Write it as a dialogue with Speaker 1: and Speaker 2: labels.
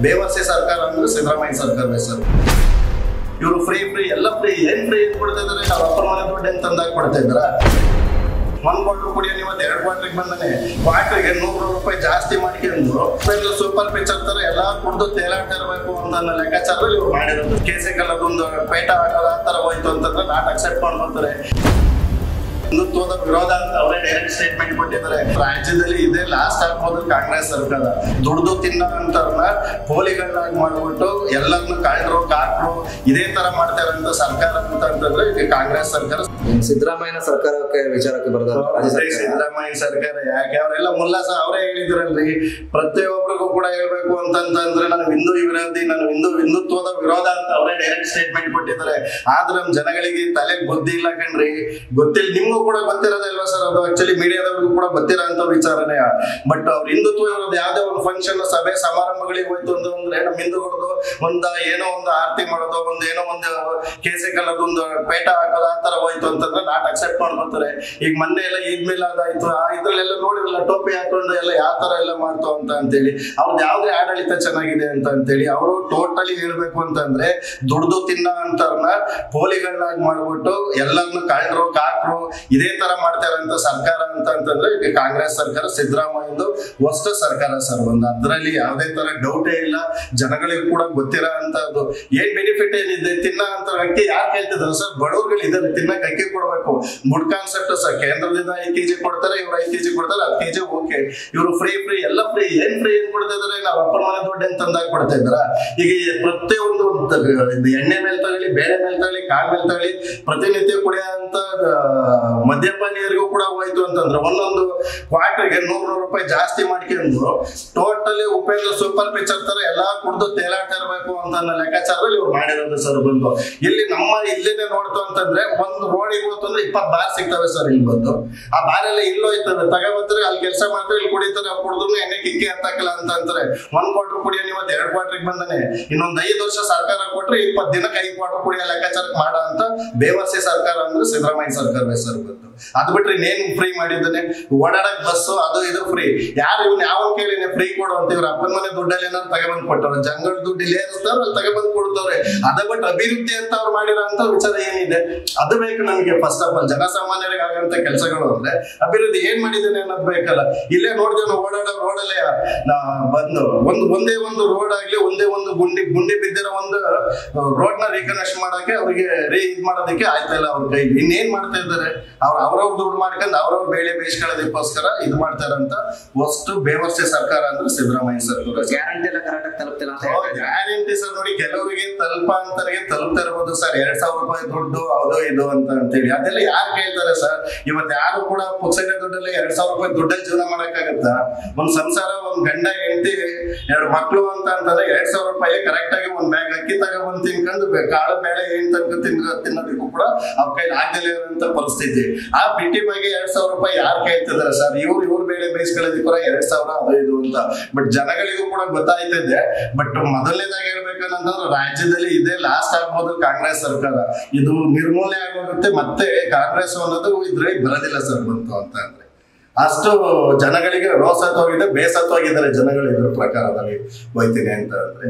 Speaker 1: ಬೇವರ್ಸಿ ಸರ್ಕಾರ ಅಂದ್ರೆ ಸಿದ್ದರಾಮಯ್ಯ ಸರ್ಕಾರವೇ ಸರ್. ಇವರು ಫ್ರೀ ಎಲ್ಲ ಫ್ರೀ ಏನ್ ಫ್ರೀ ಕೊಡ್ತಾ ಇದಾರೆ? ಅವ್ರ ಅಪ್ಪರ ಮನೆ ದುಡ್ಡು ಏನ್ ತಂದಾಗ ಕೊಡ್ತಾ ಇದಾರ? 1 ಕ್ವಾರ್ಟರ್ ಕುಡಿಯೋ ನೀವು 2 ಕ್ವಾರ್ಟರ್ಗೆ ಬಂದಾನೆ ಕ್ವಾರ್ಟರ್ಗೆ 100 ರೂಪಾಯಿ ಜಾಸ್ತಿ ಮಾಡ್ಕೊಂಡು ಸೂಪರ್ ಪಿಕ್ಚರ್ ತರ ಎಲ್ಲ ಕುಡ್ದು ತೇಲಾಡ್ತಾ ಇರಬೇಕು ಅಂತ ಲೆಕ್ಕಾಚಾರದಲ್ಲಿ ಇವ್ರು ಮಾಡಿರೋದು. ಕೇಸೆ ಕಲ್ಲದೊಂದು ಪೇಟ ಹಾಕೋದು ಆ ತರ ಹೋಯ್ತು ಅಂತಂದ್ರೆ ನಾಟ್ ಅಕ್ಸೆಪ್ಟ್ ಮಾಡ್ಕೊತಾರೆ. ಹಿಂದುತ್ವದ ವಿರೋಧ ಅಂತ ಅವರೇ ಡೈರೆಕ್ಟ್ ಸ್ಟೇಟ್ಮೆಂಟ್ ಕೊಟ್ಟಿದ್ದಾರೆ. ರಾಜ್ಯದಲ್ಲಿ ಇದೇ ಲಾಸ್ಟ್ ಆಗ್ಬೋದು ಕಾಂಗ್ರೆಸ್ ಸರ್ಕಾರ. ದುಡ್ದು ತಿನ್ನೋಂತವ್ರನ್ನ ಪೋಲಿಗಳನ್ನಾಗಿ ಮಾಡ್ಬಿಟ್ಟು ಎಲ್ಲರನ್ನ ಕಳ್ಳರು ಕಾಕ್ರು ಇದೇ ತರ ಮಾಡ್ತಾ ಇರೋಂತ ಸರ್ಕಾರ ಅಂತಂದ್ರೆ ಇದು ಕಾಂಗ್ರೆಸ್ ಸರ್ಕಾರ.
Speaker 2: ಸಿದ್ದರಾಮಯ್ಯ ಸರ್ಕಾರಕ್ಕೆ ವಿಚಾರಕ್ಕೆ ಬರೋದು
Speaker 1: ಸಿದ್ದರಾಮಯ್ಯ ಸರ್ಕಾರ ಯಾಕೆ ಅವರೆಲ್ಲ ಮುಲ್ಲಾಸ ಅವರೇ ಹೇಳಿದ್ರಲ್ರಿ, ಪ್ರತಿಯೊಬ್ಬರಿಗೂ ಕೂಡ ಹೇಳ್ಬೇಕು ಅಂತಂದ್ರೆ ನಾನು ಹಿಂದೂ ವಿರೋಧಿ, ನಾನು ಹಿಂದುತ್ವದ ವಿರೋಧ ಅಂತ ಅವರೇ ಡೈರೆಕ್ಟ್ ಸ್ಟೇಟ್ಮೆಂಟ್ ಕೊಟ್ಟಿದ್ದಾರೆ. ಆದ್ರೆ ನಮ್ ಜನಗಳಿಗೆ ತಲೆಗೆ ಬುದ್ಧಿ ಇಲ್ಲ ಕಣ್ರಿ. ಗೊತ್ತಿಲ್ಲ, ನಿಮ್ಗೂ ಕೂಡ ಗೊತ್ತಿರೋದಲ್ವಾ ಸರ್? ಅದು ಆಕ್ಚುಲಿ ಮೀಡಿಯಾದವ್ರಿಗೂ ಕೂಡ ಗೊತ್ತಿರೋ ಅಂತ ವಿಚಾರನೇ. ಬಟ್ ಅವ್ರ ಹಿಂದುತ್ವ ಇರೋದು ಯಾವ್ದೇ ಒಂದು ಫಂಕ್ಷನ್ ಸಭೆ ಸಮಾರಂಭಗಳಿಗೆ ಹೋಯ್ತು ಅಂದ್ರೆ ನಮ್ ಹಿಂದೂಗಳದು ಏನೋ ಒಂದು ಆರತಿ ಮಾಡೋದು, ಏನೋ ಒಂದು ಕೇಸೆ ಕಲ್ಲದೊಂದು ಪೇಟ ಹಾಕೋದು ಆ ತರ ಹೋಯ್ತು ಅಂತಂದ್ರೆ ನಾಟ್ ಅಕ್ಸೆಪ್ಟ್ ಮಾಡ್ಕೊತಾರೆ. ಈಗ ಮೊನ್ನೆ ಎಲ್ಲ ಈದ್ ಮಿಲಾದ್ ಆಯ್ತು, ಇದ್ರಲ್ಲೆಲ್ಲ ನೋಡಿರಲ್ಲ ಟೋಪಿ ಹಾಕೊಂಡು ಎಲ್ಲ ಯಾವ ತರ ಎಲ್ಲ ಮಾಡ್ತು ಅಂತೇಳಿ. ಅವ್ರದ್ದು ಯಾವ್ದೇ ಆಡಳಿತ ಚೆನ್ನಾಗಿದೆ ಅಂತೇಳಿ ಅವರು ಟೋಟಲಿ ಹೇಳ್ಬೇಕು ಅಂತಂದ್ರೆ ದುಡ್ದು ತಿನ್ನ ಅಂತವ್ರನ್ನ ಪೋಲಿಗಳನ್ನಾಗಿ ಮಾಡ್ಬಿಟ್ಟು ಎಲ್ಲರನ್ನು ಕಳ್ಳರು ಕಾಕ್ರು ಇದೇ ತರ ಮಾಡ್ತಾ ಇರೋಂತ ಸರ್ಕಾರ ಅಂತಂದ್ರೆ ಕಾಂಗ್ರೆಸ್ ಸರ್ಕಾರ, ಸಿದ್ದರಾಮಯ್ಯದು ವಸ್ತು ಸರ್ಕಾರ ಸರ್. ಅದ್ರಲ್ಲಿ ಯಾವ್ದೇ ತರ ಡೌಟೇ ಇಲ್ಲ. ಜನಗಳಿಗೆ ಕೂಡ ಗೊತ್ತಿರೋ ಅಂತದ್ದು ಏನ್ ಬೆನಿಫಿಟ್ ಏನಿದೆ ತಿನ್ನ ಅಂತ ಅಕ್ಕಿ ಯಾರು ಕೇಳ್ತಿದ್ರು ಸರ್? ಬಡವ್ರುಗಳು ಇದಾರೆ, ತಿನ್ನಕ್ ಅಕ್ಕಿ ಕೊಡ್ಬೇಕು. Good concept sir. ಕೇಂದ್ರದಿಂದ 5 kg ಕೊಡ್ತಾರೆ, ಇವ್ರು 5 kg ಕೊಡ್ತಾರೆ, 10 kg ಓಕೆ. ಇವ್ರು ಫ್ರೀ ಎಲ್ಲ ಫ್ರೀ ಏನ್ ಕೊಡ್ತಾ ಇದಾರೆ? ನಾವು ಅಪ್ಪರ ಮನೆ ದುಡ್ಡು ಏನ್ ತಂದಾಗ ಕೊಡ್ತಾ ಇದಾರ? ಈಗ ಪ್ರತಿಯೊಂದು ಎಣ್ಣೆ ಮೇಲೆ ತಗೊಳ್ಳಿ, ಬೇಳೆ ಮೇಲೆ ತಗೊಳ್ಳಿ, ಕಾಳು ಮೇಲೆ ತಗೊಳ್ಳಿ, ಪ್ರತಿನಿತ್ಯ ಕುಡಿಯೋಂತ ಮದ್ಯಪಾನಿಯರಿಗೂ ಕೂಡ ಹೋಯ್ತು ಅಂತಂದ್ರೆ ಒಂದೊಂದು ಕ್ವಾರ್ಟರ್ಗೆ 100 ರೂಪಾಯಿ ಜಾಸ್ತಿ ಮಾಡ್ಕೊಂಡು ಟೋಟಲಿ ಉಪೇಂದ್ರ ಸೂಪರ್ ಪಿಕ್ಚರ್ ತರ ಎಲ್ಲಾ ಕುಡ್ದು ತೇಲಾಡ್ತಾ ಇರಬೇಕು ಅಂತ ಲೆಕ್ಕಾಚಾರದಲ್ಲಿ ಇವ್ರು ಮಾಡಿರೋದು ಸರ್. ಬಂದು ಇಲ್ಲಿ ನಮ್ಮ ಇಲ್ಲೇನೆ ನೋಡ್ತು ಅಂತಂದ್ರೆ ಒಂದು ರೋಡಿಗೆ ಹೋಗ್ತು ಅಂದ್ರೆ 20 ಬಾರ್ ಸಿಗ್ತವೆ ಸರ್. ಇಲ್ಲಿ ಬಂದು ಆ ಬಾರೆಲ್ಲ ಇಲ್ಲೋಯ್ತವೆ, ತಗೋಬರ್ತಾರೆ, ಅಲ್ಲಿ ಕೆಲಸ ಮಾಡ್ತಾರೆ, ಇಲ್ಲಿ ಕುಡಿತಾರೆ, ಕುಡಿದ್ರು ಎಣ್ಣೆ ಕಿಕ್ಕಿ ಹತ್ತಾಕಲ್ಲ ಅಂತ ಅಂತಾರೆ. 1 ಕ್ವಾರ್ಟರ್ ಕುಡಿಯೋ ನೀವು 2 ಕ್ವಾರ್ಟರ್ಗೆ ಬಂದಾನೆ ಇನ್ನೊಂದು 5 ವರ್ಷ ಸರ್ಕಾರ ಕೊಟ್ರೆ 20 ದಿನಕ್ಕೆ 5 ಕ್ವಾರ್ಟರ್ ಕುಡಿಯೋ ಲೆಕ್ಕಾಚಾರಕ್ಕೆ ಮಾಡೋ ಅಂತ ಬೇವರ್ಸಿ ಸರ್ಕಾರ ಅಂದ್ರೆ ಸಿದ್ದರಾಮಯ್ಯ ಸರ್ಕಾರವೇ ಸರ್. ಬಂದು ಅದ್ ಬಿಟ್ರೆ ಇನ್ನೇನ್ ಫ್ರೀ ಮಾಡಿದ್ದಾನೆ? ಓಡಾಡಕ್ ಬಸ್ಸು ಅದು ಇದು ಫ್ರೀ. ಯಾರು ಇವ್ನ ಯಾವ ಕೇಳಿನೇ ಫ್ರೀ ಕೊಡು ಅಂತ? ಇವ್ರ ಅಪ್ಪನ ಮನೆ ದುಡ್ಡಲ್ಲಿ ಏನಾದ್ರು ತಗೊಬಂದ್ ಕೊಟ್ಟವ್ರೆ? ಜಂಗಳ ದುಡ್ಡು ಇಲ್ಲಿ ಏರಿಸ್ತಾರ, ಅಲ್ಲಿ ತಗೊಬಂದ್ ಕೊಡ್ತವ್ರೆ. ಅದ ಬಿಟ್ಟು ಅಭಿವೃದ್ಧಿ ಅಂತ ಅವ್ರು ಮಾಡಿರೋ ಅಂತ ವಿಚಾರ ಏನಿದೆ ಅದು ಬೇಕು ನಮ್ಗೆ. ಫಸ್ಟ್ ಆಫ್ ಆಲ್ ಜನಸಾಮಾನ್ಯರಿಗೆ ಆಗಂತ ಕೆಲಸಗಳು ಅಂದ್ರೆ ಅಭಿವೃದ್ಧಿ ಏನ್ ಮಾಡಿದ್ದೇನೆ ಅನ್ನೋದು ಬೇಕಲ್ಲ. ಇಲ್ಲೇ ನೋಡಿದ್ರೆ ನಾವು ಓಡಾಡೋ ರೋಡಲ್ಲೇ ಬಂದು ಒಂದೇ ಒಂದು ರೋಡ್ ಆಗ್ಲಿ, ಒಂದೇ ಒಂದು ಗುಂಡಿ ಬಿದ್ದಿರೋ ಒಂದು ರೋಡ್ ನ ರೀಕನೆಕ್ಟ್ ಮಾಡಕ್ಕೆ ಅವ್ರಿಗೆ ಇದ್ ಮಾಡೋದಕ್ಕೆ ಆಯ್ತಾ ಇಲ್ಲ ಅವ್ರ ಕೈಲಿ. ಇನ್ನೇನ್ ಮಾಡ್ತಾ ಇದ್ದಾರೆ? ಅವ್ರವ್ರ ದುಡ್ಡು ಮಾಡ್ಕೊಂಡು ಅವ್ರವ್ರ ಬೇಳೆ ಬೇಯಿಸ್ಕೊಳ್ಳೋದಕ್ಕೋಸ್ಕರ ಇದು ಮಾಡ್ತಾರಂತ ವಸ್ತು ಬೇವರ್ಸಿ ಸರ್ಕಾರ ಅಂದ್ರೆ ಸಿದ್ದರಾಮಯ್ಯ ಸರ್ಕಾರ.
Speaker 2: ಗ್ಯಾರಂಟಿ ಎಲ್ಲ ಕರೆಕ್ಟ್ ಆಗಿ ತಲುಪ್ತಿಲ್ಲ ಅಂತ.
Speaker 1: ಗ್ಯಾರಂಟಿ ಸರ್ ನೋಡಿ, ಕೆಲವರಿಗೆ ತಲುಪ್ತಾ ಇರ್ಬೋದು ಸರ್. 2000 ರೂಪಾಯಿ ದುಡ್ಡು ಅದು ಇದು ಅಂತೇಳಿ ಅದೆಲ್ಲ ಯಾರು ಕೇಳ್ತಾರೆ ಸರ್? ಇವತ್ತು ಯಾರು ಕೂಡ ಪುಕ್ಸಟೆ ದುಡ್ಡಲ್ಲಿ 2000 ರೂಪಾಯಿ ದುಡ್ಡಲ್ಲಿ ಜೀವನ ಮಾಡಕ್ಕಾಗತ್ತಾ? ಒಂದ್ ಸಂಸಾರ, ಒಂದ್ ಗಂಡ ಹೆಂಡತಿ 2 ಮಕ್ಳು ಅಂತಂದ್ರೆ 2000 ರೂಪಾಯಿ ಕರೆಕ್ಟ್ ಆಗಿ ಒಂದ್ ಬ್ಯಾಗ್ ಅಕ್ಕಿ ತಗೊಂಡ್ ತಿನ್ಕೊಂಡು ಕಾಳು ಬೇಳೆ ಏನ್ ತನಕ ತಿನ್ನೋದಕ್ಕೂ ಕೂಡ ಅವ್ರ ಕೈಲಿ ಆಗದಲ್ಲೇ ಇರುವಂತ ಪರಿಸ್ಥಿತಿ. ಆ ಬಿಟ್ಟಿ ಬಗ್ಗೆ 2000 ರೂಪಾಯಿ ಯಾರು ಕೇಳ್ತಿದಾರೆ ಸರ್? ಇವ್ರ ಬೇಳೆ ಬೇಯಿಸ್ಕೊಳ್ಳೋದಕ್ಕೂ 2000 ಅದು ಇದು ಅಂತ. ಬಟ್ ಜನಗಳಿಗೂ ಕೂಡ ಗೊತ್ತಾಯ್ತಿದೆ. ಬಟ್ ಮೊದಲನೇದಾಗಿ ಹೇಳ್ಬೇಕಂತಂದ್ರೆ ರಾಜ್ಯದಲ್ಲಿ ಇದೇ ಲಾಸ್ಟ್ ಆಗ್ಬೋದು ಕಾಂಗ್ರೆಸ್ ಸರ್ಕಾರ. ಇದು ನಿರ್ಮೂಲನೆ ಆಗೋಗುತ್ತೆ, ಮತ್ತೆ ಕಾಂಗ್ರೆಸ್ ಅನ್ನೋದು ಇದ್ರಲ್ಲಿ ಬರೋದಿಲ್ಲ ಸರ್. ಬಂತು ಅಂತ ಅಂದ್ರೆ ಅಷ್ಟು ಜನಗಳಿಗೆ ರೋಸತ್ವಾಗಿದೆ, ಬೇಸತ್ವಾಗಿದ್ದಾರೆ ಜನಗಳು ಇದ್ರ ಪ್ರಕಾರದಲ್ಲಿ ಹೋಯ್ತೀನಿ ಅಂತ ಅಂದ್ರೆ.